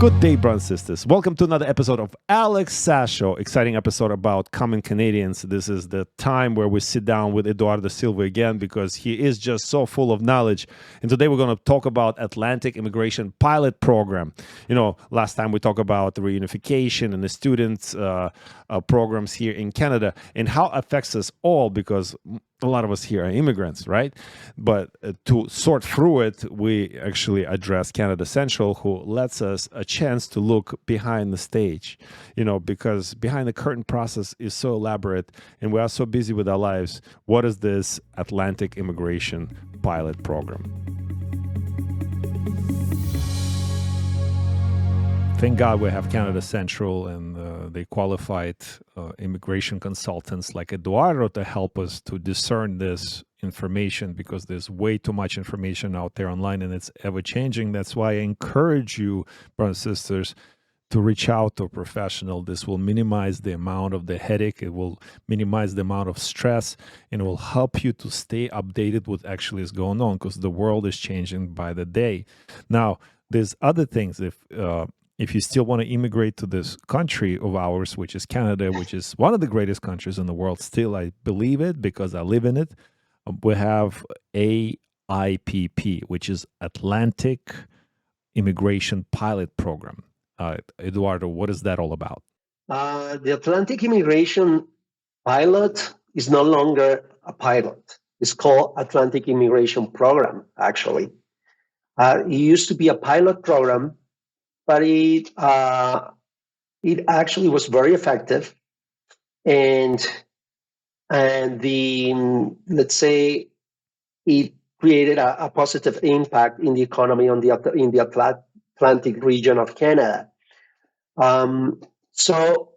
Good day, brothers and sisters. Welcome to another episode of Alex Sass Show. Exciting episode about common Canadians. This is the time where we sit down with Eduardo Silva again because he is just so full of knowledge. And today we're going to talk about Atlantic Immigration Pilot Program. You know, last time we talked about the reunification and the students' programs here in Canada and how it affects us all because a lot of us here are immigrants, right? But to sort through it, we actually address Canada Central, who lets us a chance to look behind the stage, you know, because behind the curtain process is so elaborate and we are so busy with our lives. What is this Atlantic Immigration Pilot Program? Thank God we have Canada Central and they qualified immigration consultants like Eduardo to help us to discern this information because there's way too much information out there online and it's ever changing. That's why I encourage you, brothers and sisters, to reach out to a professional. This will minimize the amount of the headache. It will minimize the amount of stress and it will help you to stay updated what actually is going on because the world is changing by the day. Now, there's other things. If you still want to immigrate to this country of ours, which is Canada, which is one of the greatest countries in the world, still I believe it because I live in it, we have AIPP, which is Atlantic Immigration Pilot Program. Eduardo, what is that all about? The Atlantic Immigration Pilot is no longer a pilot. It's called Atlantic Immigration Program, actually. It used to be a pilot program, but it actually was very effective, and let's say it created a positive impact in the economy in the Atlantic region of Canada. So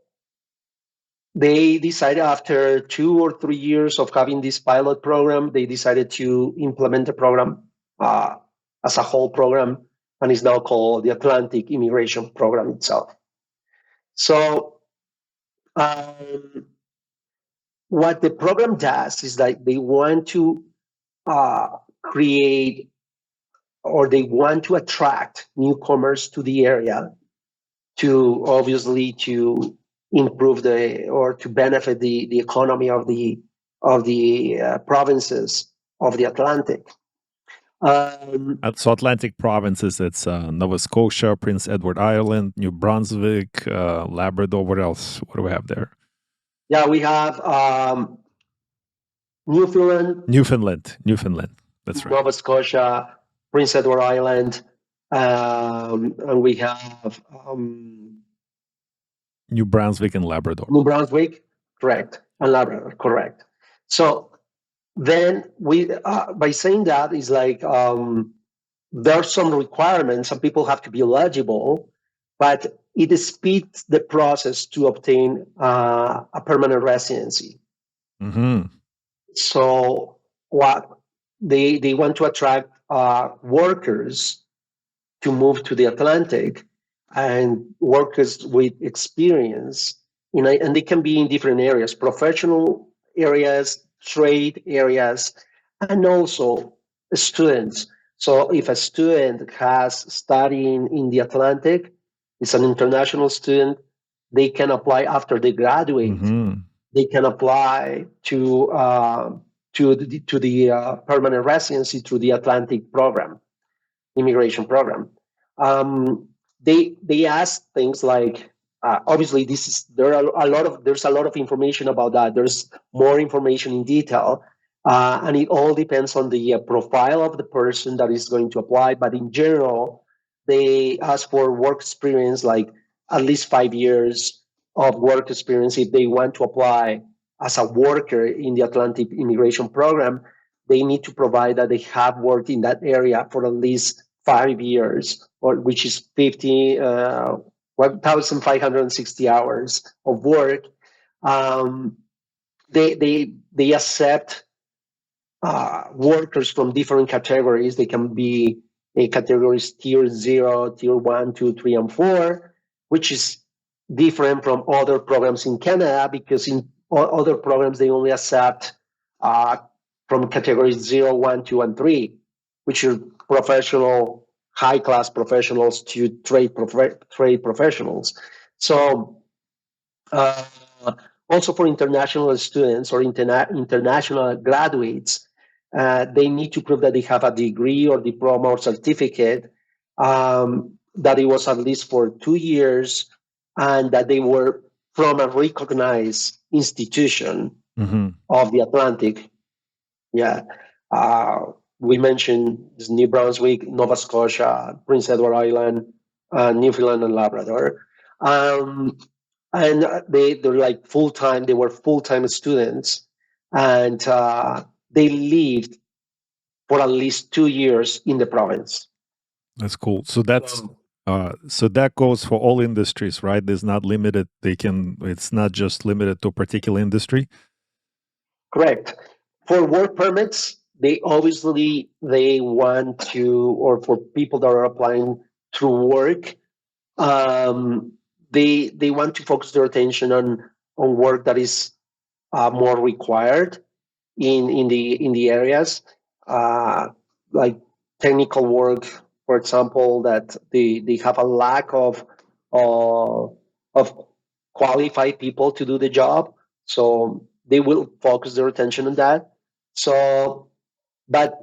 they decided after 2 or 3 years of having this pilot program, they decided to implement the program as a whole program, and is now called the Atlantic Immigration Program itself. So what the program does is that they want to create or they want to attract newcomers to the area to obviously to improve to benefit the economy of the provinces of the Atlantic. So Atlantic provinces, it's Nova Scotia, Prince Edward Island, New Brunswick, Labrador. What else? What do we have there? Yeah, we have Newfoundland. That's right. Nova Scotia, Prince Edward Island, and we have New Brunswick and Labrador. New Brunswick, correct, and Labrador, correct. So then we, by saying that, is like there are some requirements. Some people have to be eligible, but it speeds the process to obtain a permanent residency. Mm-hmm. So what they want to attract workers to move to the Atlantic, and workers with experience, and they can be in different areas, professional areas, trade areas, and also students. So if a student has studying in the Atlantic, it's an international student, they can apply after they graduate. Mm-hmm. They can apply to the permanent residency through the Atlantic program, immigration program. They ask things like, obviously there's a lot of information about that. There's more information in detail, and it all depends on the profile of the person that is going to apply. But in general, they ask for work experience, like at least 5 years of work experience. If they want to apply as a worker in the Atlantic Immigration Program, they need to provide that they have worked in that area for at least 5 years, which is 1,560 hours of work. They accept workers from different categories. They can be categories tier 0, tier 1, 2, 3, and 4, which is different from other programs in Canada, because in other programs they only accept from categories 0, 1, 2, and 3, which are professional high-class professionals to trade professionals. So uh, also for international students or international graduates, they need to prove that they have a degree or diploma or certificate, that it was at least for 2 years, and that they were from a recognized institution of the Atlantic. Yeah. We mentioned New Brunswick, Nova Scotia, Prince Edward Island, Newfoundland and Labrador. And they're like full time. They were full time students, and they lived for at least 2 years in the province. That's cool. So so that goes for all industries, right? There's not limited. It's not just limited to a particular industry. Correct. For work permits, they want to, or for people that are applying through work, they want to focus their attention on work that is more required in the areas, like technical work, for example, that they have a lack of qualified people to do the job. So they will focus their attention on that. So, but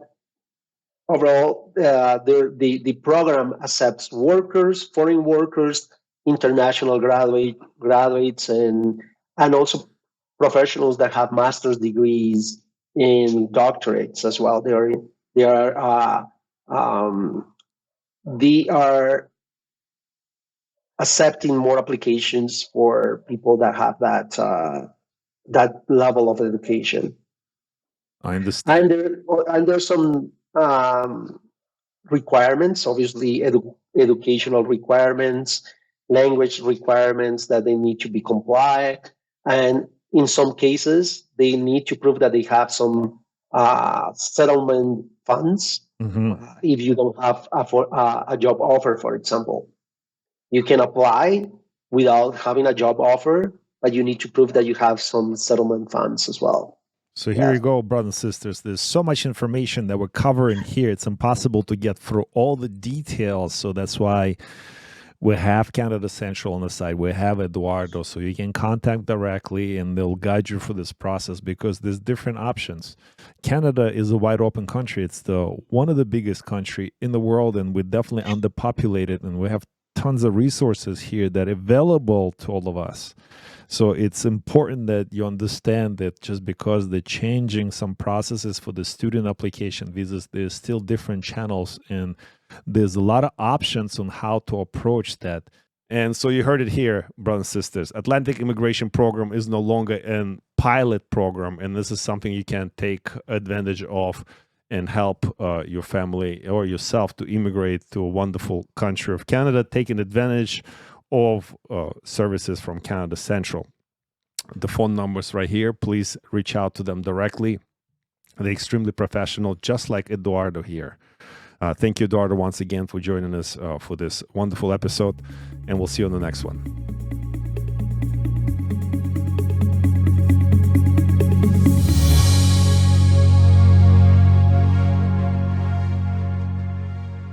overall, the program accepts workers, foreign workers, international graduates, and also professionals that have master's degrees and doctorates as well. They are accepting more applications for people that have that level of education. I understand. And there's some requirements, obviously educational requirements, language requirements that they need to be compliant, and in some cases they need to prove that they have some settlement funds. If you don't have a job offer, for example, you can apply without having a job offer, but you need to prove that you have some settlement funds as well. So here you go, brothers and sisters. There's so much information that we're covering here. It's impossible to get through all the details. So that's why we have Canada Central on the side. We have Eduardo, so you can contact directly and they'll guide you for this process, because there's different options. Canada is a wide open country. It's one of the biggest country in the world, and we're definitely underpopulated, and we have tons of resources here that are available to all of us. So it's important that you understand that just because they're changing some processes for the student application visas, there's still different channels, and there's a lot of options on how to approach that. And so you heard it here, brothers and sisters. Atlantic Immigration Program is no longer a pilot program, and this is something you can take advantage of and help your family or yourself to immigrate to a wonderful country of Canada, taking advantage of services from Canada Central. The phone numbers right here. Please reach out to them directly. They're extremely professional, just like Eduardo here. Thank you, Eduardo, once again for joining us for this wonderful episode, and we'll see you on the next one.